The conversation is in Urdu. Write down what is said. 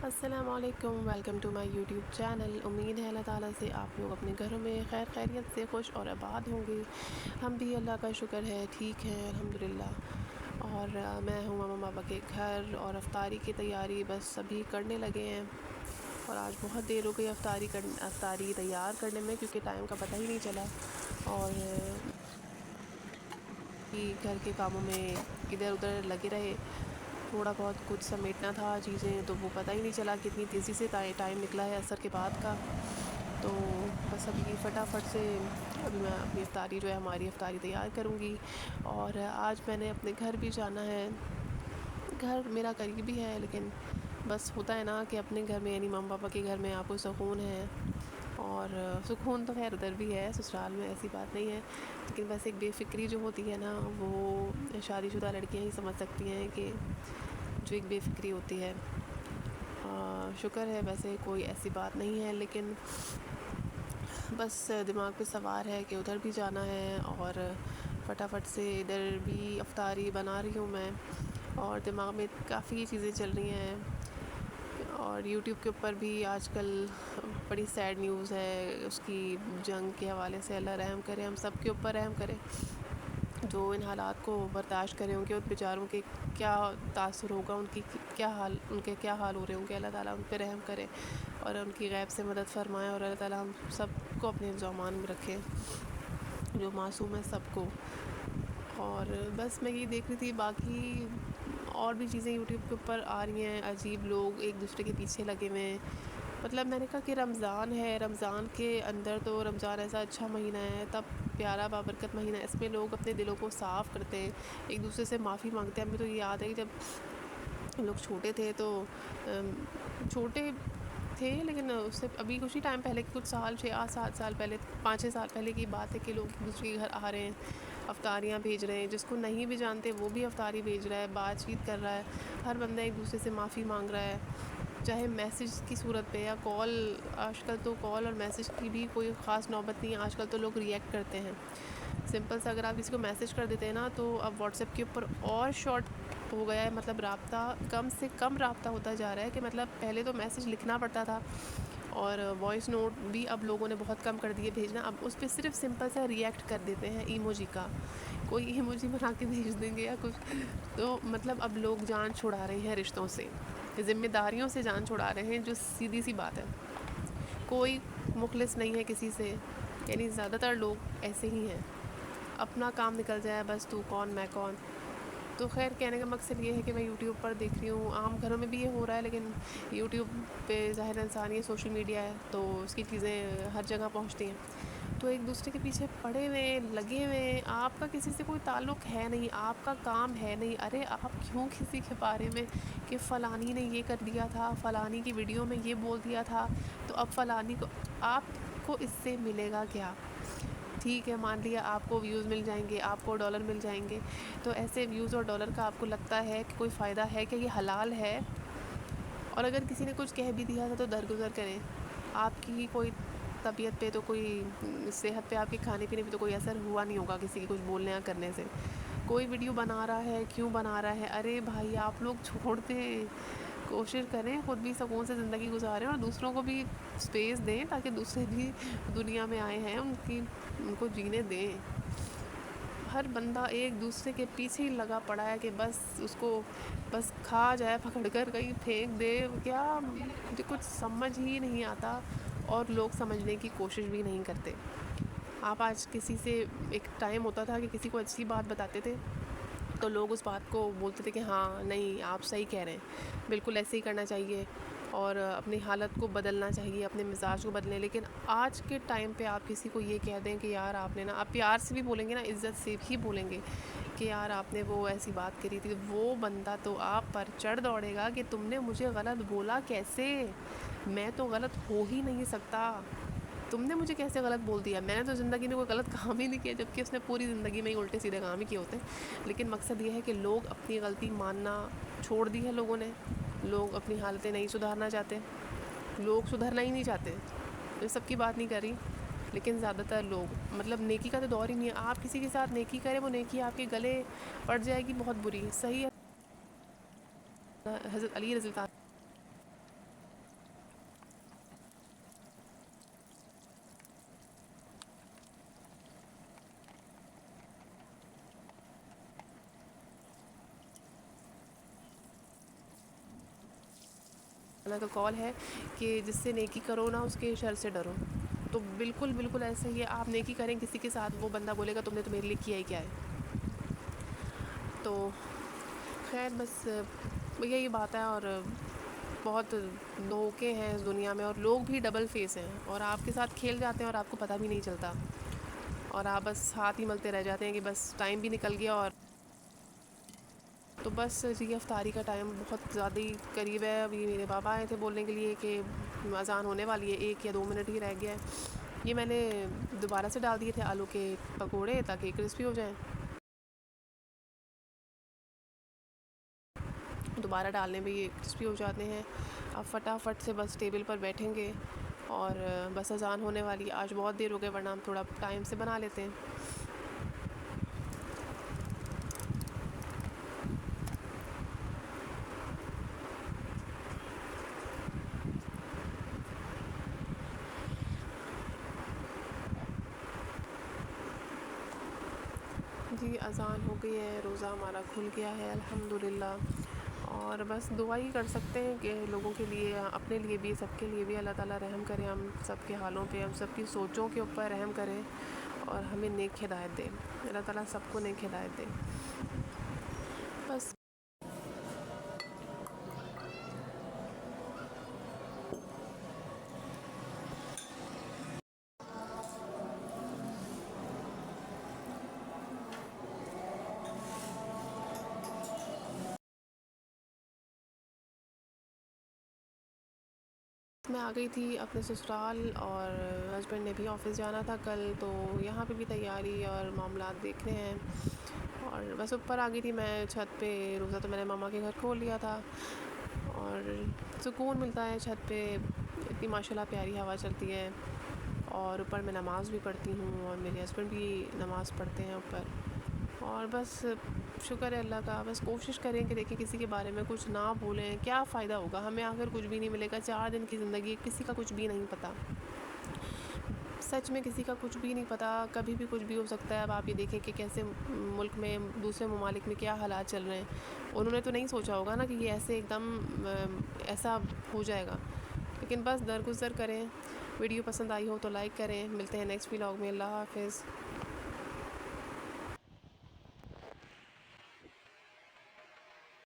السلام علیکم، welcome to my YouTube channel. امید ہے اللہ تعالیٰ سے آپ لوگ اپنے گھروں میں خیر خیریت سے خوش اور آباد ہوں گے۔ ہم بھی اللہ کا شکر ہے ٹھیک ہیں الحمدللہ۔ اور میں ہوں ماما بابا کے گھر اور افطاری کی تیاری بس ابھی کرنے لگے ہیں، اور آج بہت دیر ہو گئی افطاری تیار کرنے میں، کیونکہ ٹائم کا پتہ ہی نہیں چلا، اور گھر کے کاموں میں ادھر ادھر لگے رہے۔ تھوڑا بہت کچھ سمیٹنا تھا چیزیں، تو وہ پتہ ہی نہیں چلا کتنی تیزی سے ٹائم نکلا ہے عصر کے بعد کا۔ تو بس ابھی فٹافٹ سے ابھی میں اپنی افطاری جو ہے ہماری افطاری تیار کروں گی۔ اور آج میں نے اپنے گھر بھی جانا ہے۔ گھر میرا قریبی ہے، لیکن بس ہوتا ہے نا کہ اپنے گھر میں یعنی ماما پاپا کے گھر میں آپ کو سکون ہے، اور سکون تو خیر ادھر بھی ہے، سسرال میں ایسی بات نہیں ہے، لیکن بس ایک بے فکری جو ہوتی ہے نا، وہ شادی شدہ لڑکیاں ہی سمجھ سکتی ہیں کہ جو ایک بے فکری ہوتی ہے۔ شکر ہے ویسے کوئی ایسی بات نہیں ہے، لیکن بس دماغ پہ سوار ہے کہ ادھر بھی جانا ہے، اور فٹافٹ سے ادھر بھی افطاری بنا رہی ہوں میں، اور دماغ میں کافی چیزیں چل رہی ہیں۔ اور یوٹیوب کے اوپر بھی آج کل بڑی سیڈ نیوز ہے، اس کی جنگ کے حوالے سے۔ اللہ رحم کرے، ہم سب کے اوپر رحم کرے، جو ان حالات کو برداشت کرے، ان کے بیچاروں کے کیا تاثر ہوگا، ان کے کیا حال ہو رہے ہوں گے۔ اللہ تعالیٰ ان پہ رحم کرے اور ان کی غیب سے مدد فرمائے، اور اللہ تعالیٰ ہم سب کو اپنے حفظ و امان میں رکھے، جو معصوم ہے سب کو۔ اور بس میں یہ دیکھ رہی تھی، باقی اور بھی چیزیں یوٹیوب کے اوپر آ رہی ہیں، عجیب لوگ ایک دوسرے کے پیچھے لگے ہوئے ہیں۔ مطلب میں نے کہا کہ رمضان ہے، رمضان کے اندر تو رمضان ایسا اچھا مہینہ ہے، تب پیارا بابرکت مہینہ، اس میں لوگ اپنے دلوں کو صاف کرتے ہیں، ایک دوسرے سے معافی مانگتے ہیں۔ ہمیں تو یہ یاد ہے کہ جب ہم لوگ چھوٹے تھے تو چھوٹے تھے، لیکن اس سے ابھی کچھ ہی ٹائم پہلے، کچھ سال 6-7 سال پہلے، 5-6 سال پہلے کی بات ہے کہ لوگ ایک دوسرے کے گھر آ رہے ہیں، افطاریاں بھیج رہے ہیں، جس کو نہیں بھی جانتے وہ بھی افطاری بھیج رہا ہے، بات چیت کر رہا ہے، ہر بندہ ایک دوسرے سے معافی مانگ رہا ہے، چاہے میسیج کی صورت پہ یا کال۔ آج کل تو کال اور میسیج کی بھی کوئی خاص نوبت نہیں ہے، آج کل تو لوگ ریئیکٹ کرتے ہیں سمپل سے۔ اگر آپ کسی کو میسیج کر دیتے ہیں نا، تو اب واٹس ایپ کے اوپر اور شارٹ ہو گیا ہے، مطلب رابطہ کم سے کم رابطہ ہوتا جا رہا ہے، کہ مطلب پہلے تو میسیج لکھنا پڑتا تھا، اور وائس نوٹ بھی اب لوگوں نے بہت کم کر دیے بھیجنا، اب اس پہ صرف سمپل سے ریئیکٹ کر دیتے ہیں ایموجی کا، کوئی ایموجی بنا کے بھیج دیں گے یا کچھ۔ تو مطلب اب لوگ جان چھڑا رہے ہیں رشتوں سے، ذمہ داریوں سے جان چھڑا رہے ہیں، جو سیدھی سی بات ہے۔ کوئی مخلص نہیں ہے کسی سے، یعنی زیادہ تر لوگ ایسے ہی ہیں، اپنا کام نکل جائے بس، تو کون میں کون۔ تو خیر کہنے کا مقصد یہ ہے کہ میں یوٹیوب پر دیکھ رہی ہوں، عام گھروں میں بھی یہ ہو رہا ہے، لیکن یوٹیوب پہ ظاہر انسان یہ سوشل میڈیا ہے، تو اس کی چیزیں ہر جگہ پہنچتی ہیں، تو ایک دوسرے کے پیچھے پڑے ہوئے لگے ہوئے، آپ کا کسی سے کوئی تعلق ہے نہیں، آپ کا کام ہے نہیں، ارے آپ کیوں کسی کے بارے میں کہ فلانی نے یہ کر دیا تھا، فلانی کی ویڈیو میں یہ بول دیا تھا، تو اب فلانی کو، آپ کو اس سے ملے گا کیا؟ ٹھیک ہے، مان لیا آپ کو ویوز مل جائیں گے، آپ کو ڈالر مل جائیں گے، تو ایسے ویوز اور ڈالر کا آپ کو لگتا ہے کہ کوئی فائدہ ہے کہ یہ حلال ہے؟ اور اگر کسی نے کچھ کہہ بھی دیا تھا تو درگزر کریں، آپ کی کوئی طبیعت پہ تو، کوئی صحت پہ، آپ کے کھانے پینے پہ تو کوئی اثر ہوا نہیں ہوگا کسی کے کچھ بولنے یا کرنے سے۔ کوئی ویڈیو بنا رہا ہے، کیوں بنا رہا ہے؟ ارے بھائی آپ لوگ چھوڑ دیں، کوشش کریں خود بھی سکون سے زندگی گزاریں، اور دوسروں کو بھی اسپیس دیں، تاکہ دوسرے بھی دنیا میں آئے ہیں، ان کو جینے دیں۔ ہر بندہ ایک دوسرے کے پیچھے ہی لگا پڑا ہے کہ بس اس کو بس کھا جائے پکڑ کر، کہیں پھینک دے، کیا مجھے کچھ سمجھ ہی نہیں آتا، اور لوگ سمجھنے کی کوشش بھی نہیں کرتے۔ آپ آج کسی سے، ایک ٹائم ہوتا تھا کہ کسی کو اچھی بات بتاتے تھے تو لوگ اس بات کو بولتے تھے کہ ہاں نہیں آپ صحیح کہہ رہے ہیں، بالکل ایسے ہی کرنا چاہیے، اور اپنی حالت کو بدلنا چاہیے، اپنے مزاج کو بدلیں۔ لیکن آج کے ٹائم پہ آپ کسی کو یہ کہہ دیں کہ یار آپ نے نا، آپ پیار سے بھی بولیں گے نا، عزت سے بھی بولیں گے کہ یار آپ نے وہ ایسی بات کری تھی، وہ بندہ تو آپ پر چڑھ دوڑے گا کہ تم نے مجھے غلط بولا کیسے؟ میں تو غلط ہو ہی نہیں سکتا، تم نے مجھے کیسے غلط بول دیا؟ میں نے تو زندگی میں کوئی غلط کام ہی نہیں کیا، جبکہ اس نے پوری زندگی میں ہی الٹے سیدھے کام ہی کیے ہوتے ہیں۔ لیکن مقصد یہ ہے کہ لوگ اپنی غلطی ماننا چھوڑ دی ہے لوگوں نے، لوگ اپنی حالتیں نہیں سدھارنا چاہتے، لوگ سدھرنا ہی نہیں چاہتے، میں سب کی بات نہیں کر رہی، لیکن زیادہ تر لوگ، مطلب نیکی کا تو دور ہی نہیں ہے، آپ کسی کے ساتھ نیکی کریں، وہ نیکی آپ کے گلے پڑ جائے گی، بہت بری۔ صحیح ہے، حضرت علی رضی اللہ اللہ کا قول ہے کہ جس سے نیکی کرو نا اس کے شر سے ڈرو. تو بالکل بالکل ایسا ہی ہے. آپ نیکی کریں کسی کے ساتھ, وہ بندہ بولے گا تم نے تو میرے لیے کیا ہی کیا ہے. تو خیر بس یہی بات ہے. اور بہت دھوکے ہیں اس دنیا میں, اور لوگ بھی ڈبل فیس ہیں, اور آپ کے ساتھ کھیل جاتے ہیں اور آپ کو پتہ بھی نہیں چلتا, اور آپ بس ہاتھ ہی ملتے رہ جاتے ہیں کہ بس ٹائم بھی نکل گیا. اور تو بس جی افطاری کا ٹائم بہت زیادہ ہی قریب ہے. ابھی میرے بابا آئے تھے بولنے کے لیے کہ اذان ہونے والی ہے, 1 یا 2 منٹ ہی رہ گیا ہے. یہ میں نے دوبارہ سے ڈال دیے تھے آلو کے پکوڑے تاکہ کرسپی ہو جائیں. دوبارہ ڈالنے میں یہ کرسپی ہو جاتے ہیں. اب فٹافٹ سے بس ٹیبل پر بیٹھیں گے, اور بس اذان ہونے والی. آج بہت دیر ہو گئے, ورنہ ہم تھوڑا ٹائم سے بنا لیتے ہیں. جی اذان ہو گئی ہے, روزہ ہمارا کھل گیا ہے الحمدللہ. اور بس دعا ہی کر سکتے ہیں کہ لوگوں کے لیے, اپنے لیے بھی, سب کے لیے بھی اللہ تعالیٰ رحم کرے. ہم سب کے حالوں پہ, ہم سب کی سوچوں کے اوپر رحم کرے, اور ہمیں نیک ہدایت دے. اللہ تعالیٰ سب کو نیک ہدایت دے. بس میں آ گئی تھی اپنے سسرال, اور ہسبینڈ نے بھی آفس جانا تھا کل, تو یہاں پہ بھی تیاری اور معاملات دیکھنے ہیں. اور بس اوپر آ گئی تھی میں چھت پہ. روزہ تو میں نے ماما کے گھر کھول لیا تھا, اور سکون ملتا ہے چھت پہ. اتنی ماشاء اللہ پیاری ہوا چلتی ہے, اور اوپر میں نماز بھی پڑھتی ہوں, اور میرے ہسبینڈ بھی نماز پڑھتے ہیں اوپر. اور بس شکر ہے اللہ کا. بس کوشش کریں کہ دیکھیں کسی کے بارے میں کچھ نہ بولیں. کیا فائدہ ہوگا, ہمیں آخر کچھ بھی نہیں ملے گا. 4 دن کی زندگی, کسی کا کچھ بھی نہیں پتہ. سچ میں کسی کا کچھ بھی نہیں پتہ, کبھی بھی کچھ بھی ہو سکتا ہے. اب آپ یہ دیکھیں کہ کیسے ملک میں, دوسرے ممالک میں کیا حالات چل رہے ہیں. انہوں نے تو نہیں سوچا ہوگا نا کہ یہ ایسے ایک دم ایسا ہو جائے گا. لیکن بس درگزر کریں. ویڈیو پسند آئی ہو تو لائک کریں. ملتے ہیں نیکسٹ ولاگ میں. اللہ حافظ.